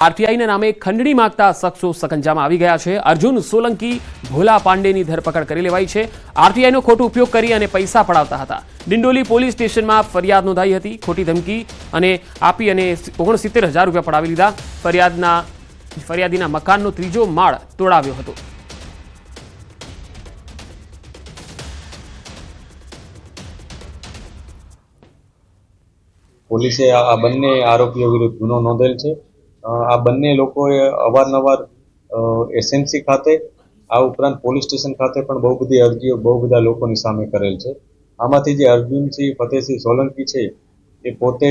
આરટીઆઈના નામે ખંડણી માંગતા શખ્સો સકંજામાં આવી ગયા છે। અર્જુન સોલંકી ભોલા પાંડેની ધરપકડ કરી લેવાઈ છે। આરટીઆઈનો ખોટો ઉપયોગ કરી અને પૈસા પડાવતા હતા। ડિંડોલી પોલીસ સ્ટેશનમાં ફરિયાદ નોંધાઈ હતી। ખોટી ધમકી અને આપી અને 69,000 રૂપિયા પડાવી લીધા। ફરિયાદીના મકાનનો ત્રીજો માળ તોડાવ્યો હતો। પોલીસે આ બંને આરોપીઓ વિરુદ્ધ ગુનો નોંધેલ છે। આ બંને લોકોએ અવારનવાર એસએમસી ખાતે આ ઉપરાંત પોલીસ સ્ટેશન ખાતે પણ બહુ બધી અરજીઓ બહુ બધા લોકોની સામે કરેલ છે। આમાંથી જે અર્જુનસિંહ ફતેહસિંહ સોલંકી છે એ પોતે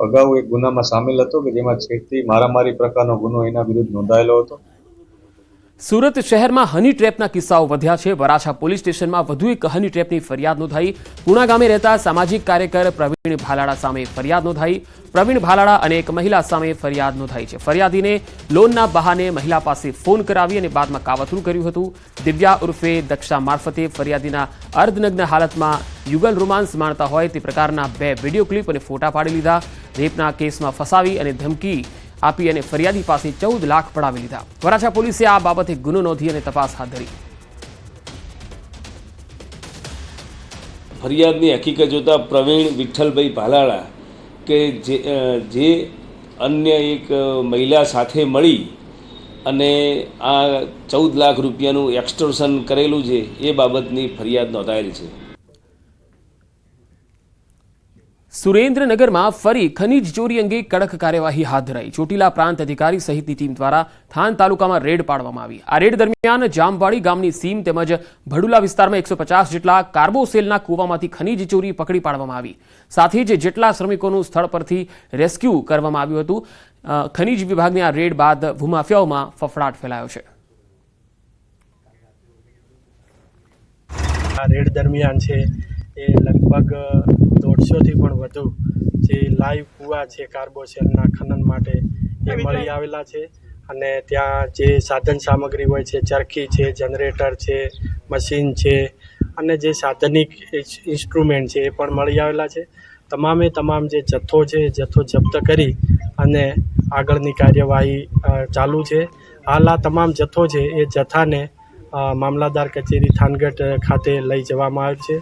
અગાઉ એક ગુનામાં સામેલ હતો કે જેમાં છેડતી મારામારી પ્રકારનો ગુનો એના વિરુદ્ધ નોંધાયેલો હતો। સુરત શહેરમાં હની ટ્રેપના કિસ્સાઓ વધ્યા છે। વરાછા પોલીસ સ્ટેશનમાં વધુ એક હની ટ્રેપની ફરિયાદ નોંધાઈ। પુણા ગામે રહેતા સામાજિક કાર્યકર પ્રવીણ ભાલાડા સામે ફરિયાદ નોંધાઈ। પ્રવીણ ભાલાડા અને એક મહિલા સામે ફરિયાદ નોંધાઈ છે। ફરિયાદીને લોનના બહાને મહિલા પાસે ફોન કરાવી અને બાદમાં કાવતરું કર્યું હતું। દિવ્યા ઉર્ફે દક્ષા મારફતે ફરિયાદીના અર્ધનગ્ન હાલતમાં યુગલ રોમાન્સ માણતા હોય તે પ્રકારના 2 વિડીયો ક્લિપ અને ફોટા પાડી લીધા। રેપના કેસમાં ફસાવી અને ધમકી આપી અને ફરિયાદી પાસે 14 લાખ પડાવી લીધા। વરાછા પોલીસે આ બાબતે ગુનો નોંધી અને તપાસ હાથ ધરી। ફરિયાદની હકીકત જોતા પ્રવીણ વિઠ્ઠલભાઈ ભાલાળા કે જે અન્ય એક મહિલા સાથે મળી અને આ 14 લાખ રૂપિયાનું એક્સટોર્શન કરેલું છે એ બાબતની ફરિયાદ નોંધાયેલી છે। સુરેન્દ્રનગરમાં ફરી ખનીજ ચોરી અંગે કડક કાર્યવાહી હાથ ધરાઈ। ચોટીલા પ્રાંત અધિકારી સહિતની ટીમ દ્વારા થાન તાલુકામાં રેડ પાડવામાં આવી। આ રેડ દરમિયાન જામવાડી ગામની સીમ તેમજ ભડુલા વિસ્તારમાં 150 જેટલા કાર્બોસેલના કૂવામાંથી ખનીજ ચોરી પકડી પાડવામાં આવી। સાથે જ જેટલા શ્રમિકોનું સ્થળ પરથી રેસ્ક્યુ કરવામાં આવ્યું હતું। ખનીજ વિભાગની આ રેડ બાદ ભૂમાફિયાઓમાં ફફડાટ ફેલાયો છે। આ રેડ દરમિયાન છે એ લગભગ 150થી પણ વધુ જે લાઈવ કૂવા છે કાર્બોસેલના ખનન માટે એ મળી આવેલા છે। અને ત્યાં જે સાધન સામગ્રી હોય છે ચરખી છે, જનરેટર છે, મશીન છે અને જે સાધનિક ઇન્સ્ટ્રુમેન્ટ છે એ પણ મળી આવેલા છે। તમામે તમામ જે જથ્થો છે એ જથ્થો જપ્ત કરી અને આગળની કાર્યવાહી ચાલુ છે। હાલ આ તમામ જથ્થો છે એ જથ્થાને મામલાદાર કચેરી થાનગઢ ખાતે લઈ જવામાં આવ્યો છે।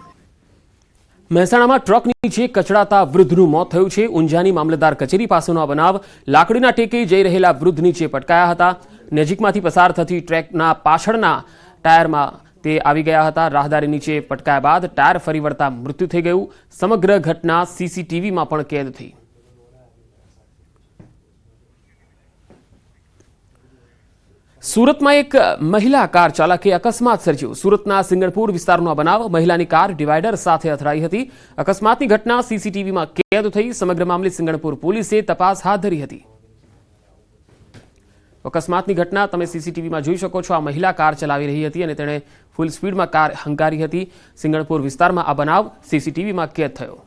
મહેસાણામાં ટ્રક નીચે કચડાતા વૃદ્ધનું મોત થયું છે। ઊંઝાની મામલતદાર કચેરી પાસેનો આ બનાવ લાકડીના ટેકે જઈ રહેલા વૃદ્ધ નીચે પટકાયા હતા। નજીકમાંથી પસાર થતી ટ્રેકના પાછળના ટાયરમાં તે આવી ગયા હતા। રાહદારી નીચે પટકાયા બાદ ટાયર ફરી વળતા મૃત્યુ થઈ ગયું। સમગ્ર ઘટના સીસીટીવીમાં પણ કેદ થઈ। સુરતમાં એક મહિલા કાર ચાલકે અકસ્માત સર્જ્યો। સુરતના સિંગણપુર વિસ્તારનો આ બનાવ। મહિલાની કાર ડિવાઈડર સાથે અથડાઈ હતી। અકસ્માતની ઘટના સીસીટીવીમાં કેદ થઈ। સમગ્ર મામલે સિંગણપુર પોલીસે તપાસ હાથ ધરી હતી। અકસ્માતની ઘટના તમે સીસીટીવીમાં જોઈ શકો છો। આ મહિલા કાર ચલાવી રહી હતી અને તેણે ફૂલ સ્પીડમાં કાર હંકારી હતી। સિંગણપુર વિસ્તારમાં આ બનાવ સીસીટીવીમાં કેદ થયો।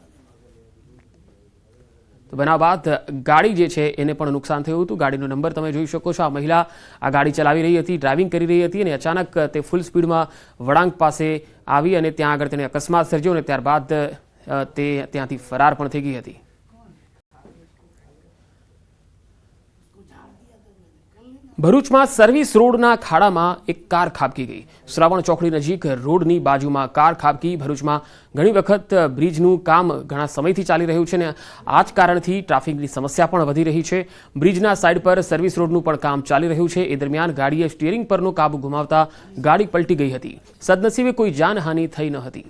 તો બનાવ બાદ ગાડી જે છે એને પણ નુકસાન થયું હતું। ગાડીનો નંબર તમે જોઈ શકો છો। આ મહિલા આ ગાડી ચલાવી રહી હતી, ડ્રાઇવિંગ કરી રહી હતી અને અચાનક તે ફૂલ સ્પીડમાં વળાંક પાસે આવી અને ત્યાં આગળ તેને અકસ્માત સર્જ્યો અને ત્યારબાદ તે ત્યાંથી ફરાર પણ થઈ ગઈ હતી। ભરૂચમાં સર્વિસ રોડના ખાડામાં એક કાર ખાબકી ગઈ। શ્રાવણ ચોકડી નજીક રોડની બાજુમાં કાર ખાબકી। ભરૂચમાં ઘણી વખત બ્રિજનું કામ ઘણા સમયથી ચાલી રહ્યું છે અને આ જ કારણથી ટ્રાફિકની સમસ્યા પણ વધી રહી છે। બ્રિજના સાઈડ પર સર્વિસ રોડનું પણ કામ ચાલી રહ્યું છે। એ દરમિયાન ગાડીએ સ્ટીયરિંગ પરનો કાબુ ગુમાવતા ગાડી પલટી ગઈ હતી। સદનસીબે કોઈ જાનહાનિ થઈ ન હતી।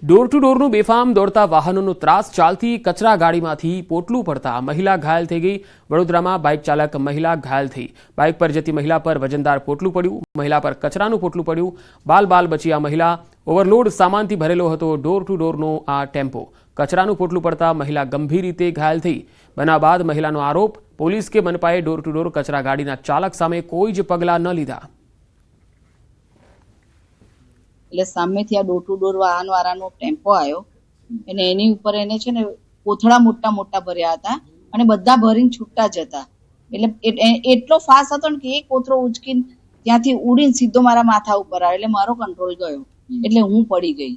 ડોર ટુ ડોરનું બેફામ દોડતા વાહનોનો ત્રાસ। ચાલતી કચરા ગાડીમાંથી પોટલું પડતા મહિલા ઘાયલ થઈ ગઈ। વડોદરામાં બાઇક ચાલક મહિલા ઘાયલ થઈ। બાઇક પર જતી મહિલા પર વજનદાર પોટલું પડ્યું। મહિલા પર કચરાનું પોટલું પડ્યું। બાલ બચી આ મહિલા। ઓવરલોડ સામાનથી ભરેલો હતો ડોર ટુ ડોરનો આ ટેમ્પો। કચરાનું પોટલું પડતા મહિલા ગંભીર રીતે ઘાયલ થઈ। બનાવ બાદ મહિલાનો આરોપ પોલીસ કે મનપાએ ડોર ટુ ડોર કચરા ગાડીના ચાલક સામે કોઈ જ પગલાં ન લીધા। એટલે સામેથી આ ડોર ટુ ડોર વાહનવાળાનો ટેમ્પો આવ્યો અને એની ઉપર એને છે ને કોથળા મોટા મોટા ભર્યા હતા અને બધા ભરીને છૂટા જ હતા। એટલે એટલો ફાસ્ટ હતો ને કે એક કોથળો ઉચકીને ત્યાંથી ઉડીને સીધો મારા માથા ઉપર આવ્યો। એટલે મારો કંટ્રોલ ગયો એટલે હું પડી ગઈ।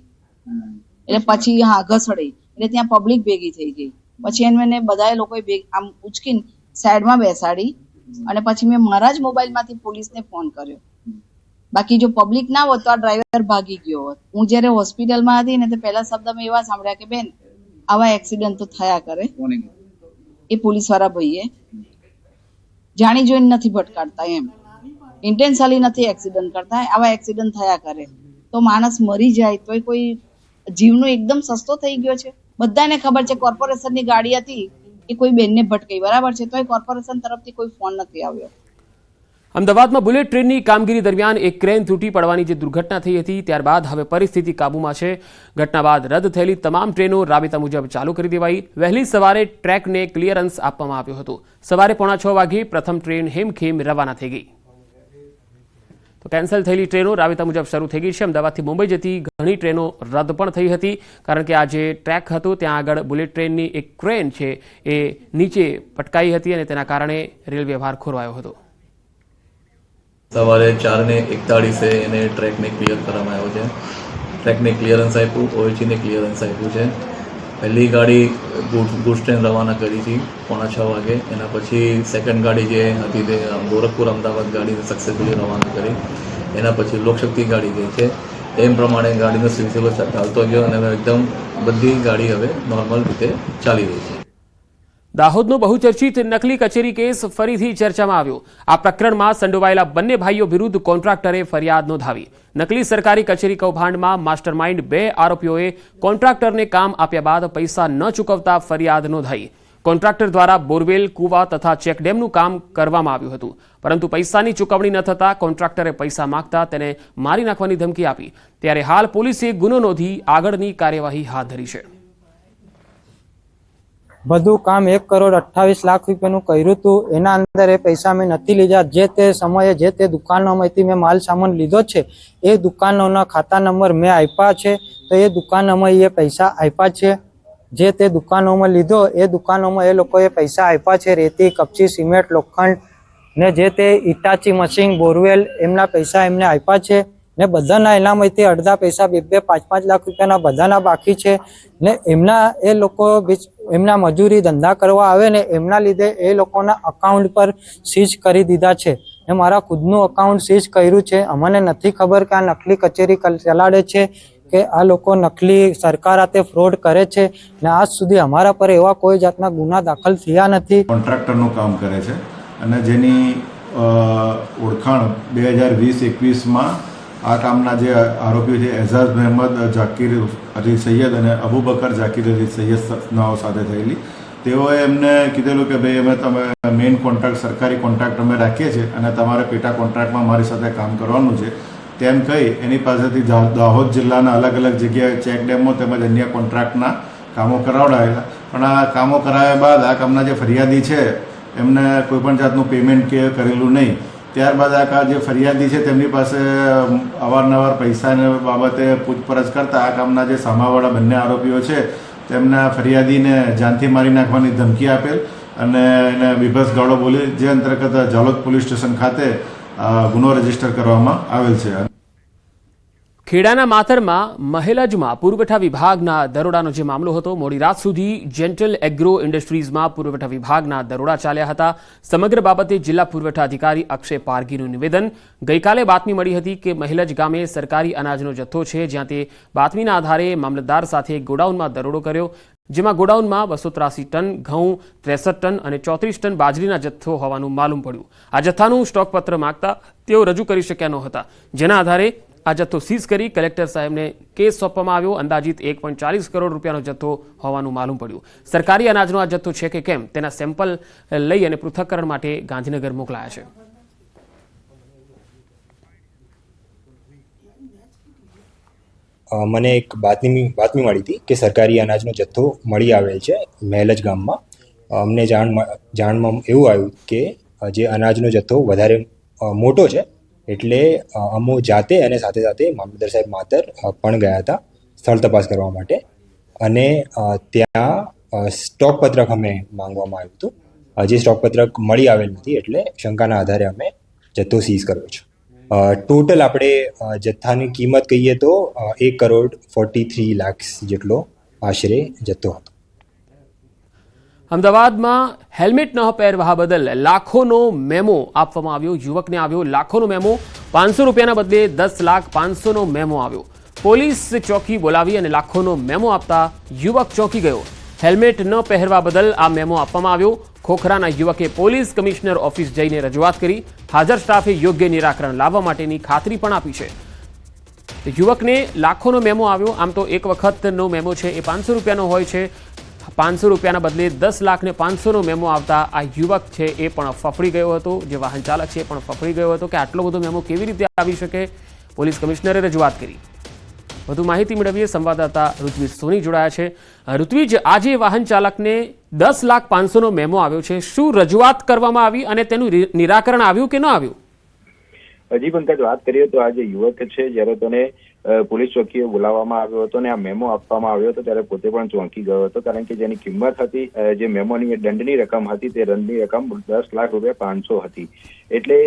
એટલે પછી હા ઘસડી એટલે ત્યાં પબ્લિક ભેગી થઈ ગઈ. પછી એને બધાએ લોકોએ આમ ઉચકીને સાઈડમાં બેસાડી અને પછી મેં મારા જ મોબાઈલમાંથી પોલીસને ફોન કર્યો. બાકી જો પબ્લિક ના હોત તો આ ડ્રાઈવર ભાગી ગયો હોત. હું જ્યારે હોસ્પિટલમાં હતી ને તો પહેલા શબ્દ મેં એવા સાંભળ્યા કે બેન આવા એક્સિડન્ટ તો થયા કરે. એ પોલીસવાળા ભાઈએ જાણી જોઈને નથી ભટકાડતા, એમ ઇન્ટેન્શનલી નથી એક્સિડન્ટ કરતા, આવા એક્સિડન્ટ થયા કરે. તો માણસ મરી જાય તોય કોઈ જીવનો એકદમ સસ્તો થઈ ગયો છે. બધાને ખબર છે કોર્પોરેશનની ગાડી હતી એ કોઈ બેનને ભટકાઈ, બરાબર છે, તોય કોર્પોરેશન તરફથી કોઈ ફોન નથી આવ્યો. અમદાવાદમાં બુલેટ ટ્રેનની કામગીરી દરમિયાન એક ક્રેન તૂટી પડવાની જે દુર્ઘટના થઈ હતી ત્યારબાદ હવે પરિસ્થિતિ કાબૂમાં છે. ઘટના બાદ રદ થયેલી તમામ ટ્રેનો રાબેતા મુજબ ચાલુ કરી દેવાઈ. વહેલી સવારે ટ્રેકને ક્લિયરન્સ આપવામાં આવ્યું હતું. સવારે 5:45 વાગે પ્રથમ ટ્રેન હેમખેમ રવાના થઈ ગઈ. તો કેન્સલ થયેલી ટ્રેનો રાબેતા મુજબ શરૂ થઈ ગઈ છે. અમદાવાદથી મુંબઈ જતી ઘણી ટ્રેનો રદ પણ થઈ હતી કારણ કે આ જે ટ્રેક હતો ત્યાં આગળ બુલેટ ટ્રેનની એક ક્રેન છે એ નીચે પટકાઈ હતી અને તેના કારણે રેલ વ્યવહાર ખોરવાયો હતો. સવારે 4:41 એને ટ્રેકને ક્લિયર કરવામાં આવ્યો છે. ટ્રેકને ક્લિયરન્સ આપ્યું, ઓએચઈને ક્લિયરન્સ આપ્યું છે. પહેલી ગાડી ગુડ્સ ટ્રેન રવાના કરી હતી 5:45 વાગે. એના પછી સેકન્ડ ગાડી જે હતી તે ગોરખપુર અમદાવાદ ગાડીને સક્સેસફુલી રવાના કરી. એના પછી લોકશક્તિ ગાડી ગઈ છે. એમ પ્રમાણે ગાડીનો સિલસિલો ચાલતો ગયો અને હવે એકદમ બધી ગાડી હવે નોર્મલ રીતે ચાલી રહી છે. દાહોદનો બહુચર્ચિત નકલી કચેરી કેસ ફરીથી ચર્ચામાં આવ્યો. આ પ્રકરણમાં સંડોવાયેલા બંને ભાઈઓ વિરુદ્ધ કોન્ટ્રાક્ટરે ફરિયાદ નોંધાવી. નકલી સરકારી કચેરી કૌભાંડમાં માસ્ટરમાઇન્ડ 2 આરોપીઓએ કોન્ટ્રાક્ટરને કામ આપ્યા બાદ પૈસા ન ચૂકવતા ફરિયાદ નોંધાઈ. કોન્ટ્રાક્ટર દ્વારા બોરવેલ, કૂવા તથા ચેકડેમનું કામ કરવામાં આવ્યું હતું, પરંતુ પૈસાની ચૂકવણી ન થતા કોન્ટ્રાક્ટરે પૈસા માંગતા તેને મારી નાખવાની ધમકી આપી. ત્યારે હાલ પોલીસે ગુનો નોંધી આગળની કાર્યવાહી હાથ ધરી છે. બધું કામ 1,28,00,000 રૂપિયાનું કર્યું હતું. એના અંદર એ પૈસા મેં નથી લીધા. જે તે સમયે જે તે દુકાનોમાંથી મેં માલ સામાન લીધો છે એ દુકાનોના ખાતા નંબર મેં આપ્યા છે, તો એ દુકાનોમાં એ પૈસા આપ્યા છે. જે તે દુકાનોમાં લીધો એ દુકાનોમાં એ લોકોએ પૈસા આપ્યા છે. રેતી, કપચી, સિમેન્ટ, લોખંડ ને જે તે ઇટાચી મશીન, બોરવેલ એમના પૈસા એમને આપ્યા છે. ને બધાના એનામાંથી અડધા પૈસા 2-5 લાખ રૂપિયાના બધાના બાકી છે. ને એમના એ લોકો એમના મજૂરી ધંધા કરવા આવે ને એમના લીધે એ લોકોના અકાઉન્ટ પર સીઝ કરી દીધા છે. ને મારા ખુદનું અકાઉન્ટ સીઝ કર્યું છે. અમને નથી ખબર કે આ નકલી કચેરી ચલાડે છે કે આ લોકો નકલી સરકાર હાથે ફ્રોડ કરે છે. ને આજ સુધી અમારા પર એવા કોઈ જાતના ગુના દાખલ થયા નથી. કોન્ટ્રાક્ટરનું કામ કરે છે અને જેની ઓળખાણ 2020-21માં આ કામના જે આરોપીઓ છે એઝાઝ મહેમદ જાકીર અલી સૈયદ અને અબુબકર જાકીર અલી સૈયદ નાઓ સાથે થયેલી. તેઓએ એમને કીધેલું કે ભાઈ અમે તમે મેઇન કોન્ટ્રાક્ટ સરકારી કોન્ટ્રાક્ટ અમે રાખીએ છીએ અને તમારે પેટા કોન્ટ્રાક્ટમાં મારી સાથે કામ કરવાનું છે તેમ કહી એની પાસેથી દાહોદ જિલ્લાના અલગ અલગ જગ્યાએ ચેક ડેમો તેમજ અન્ય કોન્ટ્રાક્ટના કામો કરાવડાવેલા. પણ આ કામો કરાવ્યા બાદ આ કામના જે ફરિયાદી છે એમને કોઈપણ જાતનું પેમેન્ટ કે કરેલું નહીં. ત્યારબાદ આ જે ફરિયાદી છે તેમની પાસે અવારનવાર પૈસાને બાબતે પૂછપરછ કરતા આ કામના જે સામાવાળા બંને આરોપીઓ છે તેમના ફરિયાદીને જાનથી મારી નાખવાની ધમકી આપેલ અને એને બીભત્સ ગાળો બોલી, જે અંતર્ગત ઝાલોદ પોલીસ સ્ટેશન ખાતે ગુનો રજીસ્ટર કરવામાં આવેલ છે. ખેડાના માતરમાં મહેલજમાં પુરવઠા વિભાગના દરોડાનો જે મામલો હતો, મોડી રાત સુધી જેન્ટલ એગ્રો ઇન્ડસ્ટ્રીઝમાં પુરવઠા વિભાગના દરોડા ચાલ્યા હતા. સમગ્ર બાબતે જિલ્લા પુરવઠા અધિકારી અક્ષય પારગીનું નિવેદન. ગઈકાલે બાતમી મળી હતી કે મહેલજ ગામે સરકારી અનાજનો જથ્થો છે, જ્યાં તે બાતમીના આધારે મામલતદાર સાથે ગોડાઉનમાં દરોડો કર્યો, જેમાં ગોડાઉનમાં 283 ટન ઘઉં, 63 ટન અને 34 ટન બાજરીના જથ્થો હોવાનું માલુમ પડ્યું. આ જથ્થાનું સ્ટોકપત્ર માંગતા તેઓ રજૂ કરી શક્યા નહોતા, જેના આધારે આ જથ્થો સીઝ કરી કલેક્ટર સાહેબને કેસ સોંપવામાં આવ્યો. અંદાજિત 1.40 કરોડ રૂપિયાનો જથ્થો હોવાનું માલુમ પડ્યું. સરકારી અનાજનો આ જથ્થો છે કે કેમ તેના સેમ્પલ લઈ અને પૃથ્થકરણ માટે ગાંધીનગર મોકલાયા છે. મને એક બાતમી મળી હતી કે સરકારી અનાજનો જથ્થો મળી આવેલ છે મહેલજ ગામમાં. અમને જાણમાં એવું આવ્યું કે જે અનાજનો જથ્થો વધારે મોટો છે એટલે અમો જાતે અને સાથે સાથે મામલતદાર સાહેબ માતર પણ ગયા હતા સ્થળ તપાસ કરવા માટે અને ત્યાં સ્ટોક પત્રક અમે માંગવામાં આવ્યું હતું. જે સ્ટોક પત્રક મળી આવેલ નથી એટલે શંકાના આધારે અમે જથ્થો સીઝ કર્યો છે. ટોટલ આપણે જથ્થાની કિંમત કહીએ તો 1,43 લાખ જેટલો આશરે જતો હતો. અમદાવાદમાં હેલ્મેટ ન પહેરવા બદલ લાખોનો મેમો આપવામાં આવ્યો. યુવકને આવ્યો લાખોનો મેમો. 500 રૂપિયાના બદલે 10,05,000નો મેમો આવ્યો. પોલીસ ચોકી બોલાવી અને લાખોનો મેમો આપતા યુવક ચોંકી ગયો. હેલ્મેટ ન પહેરવા બદલ આ મેમો આપવામાં આવ્યો. ખોખરાના યુવકે પોલીસ કમિશનર ઓફિસ જઈને રજૂઆત કરી. હાજર સ્ટાફે યોગ્ય નિરાકરણ લાવવા માટેની ખાતરી પણ આપી છે. યુવકને લાખોનો મેમો આવ્યો. આમ તો એક વખતનો મેમો છે એ 500 રૂપિયાનો હોય છે. 500 રૂપિયાના બદલે 10,05,000નો મેમો આવતા આ યુવક છે એ પણ ફફડી ગયો હતો. જે વાહન ચાલક છે એ પણ ફફડી ગયો હતો કે આટલો બધો મેમો કેવી રીતે આવી શકે. પોલીસ કમિશનરે રજૂઆત કરી. વધુ માહિતી મેળવીએ. સંવાદદાતા ઋત્વિજ સોની જોડાયા છે. ઋત્વિજ, આજે વાહન ચાલકને 10,05,000નો મેમો આવ્યો છે. શું રજૂઆત કરવામાં આવી અને તેનું નિરાકરણ આવ્યું કે ન આવ્યું? હજી પંકજ, વાત કરીએ તો આ જે યુવક છે, જ્યારે તેને પોલીસ ચોકીએ બોલાવવામાં આવ્યો હતો અને આ મેમો આપવામાં આવ્યો હતો ત્યારે પોતે પણ ચોંકી ગયો હતો. કારણ કે જેની કિંમત હતી, જે મેમોની દંડની રકમ હતી, તે દંડની રકમ 10,05,500 હતી. એટલે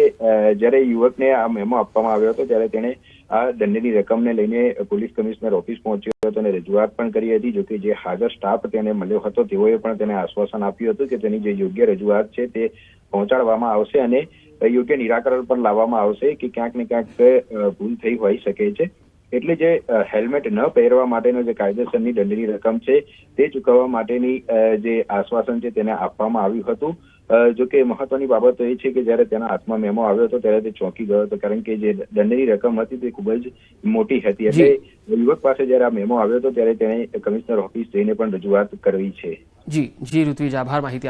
જ્યારે યુવકને આ મેમો આપવામાં આવ્યો હતો ત્યારે તેણે આ દંડની રકમને લઈને પોલીસ કમિશનર ઓફિસ પહોંચ્યો હતો અને રજૂઆત પણ કરી હતી. જોકે જે હાજર સ્ટાફ તેને મળ્યો હતો તેઓએ પણ તેને આશ્વાસન આપ્યું હતું કે તેની જે યોગ્ય રજૂઆત છે તે પહોંચાડવામાં આવશે અને યોગ્ય નિરાકરણ પણ લાવવામાં આવશે કે ક્યાંક ને ક્યાંક ભૂલ થઈ હોઈ શકે છે. એટલે જે હેલ્મેટ ન પહેરવા માટેનો જે કાયદેસરની દંડની રકમ છે તે ચૂકવવા માટેની જે આશ્વાસન છે તેને આપવામાં આવ્યું હતું. જોકે મહત્વની બાબત તો એ છે કે જ્યારે તેના હાથમાં મેમો આવ્યો હતો ત્યારે તે ચોંકી ગયો હતો. કારણ કે જે દંડની રકમ હતી તે ખૂબ જ મોટી હતી. એટલે યુવક પાસે જ્યારે આ મેમો આવ્યો હતો ત્યારે તેણે કમિશનર ઓફિસ જઈને પણ રજૂઆત કરવી છે. જી ઋત્વિજ, આભાર માહિતી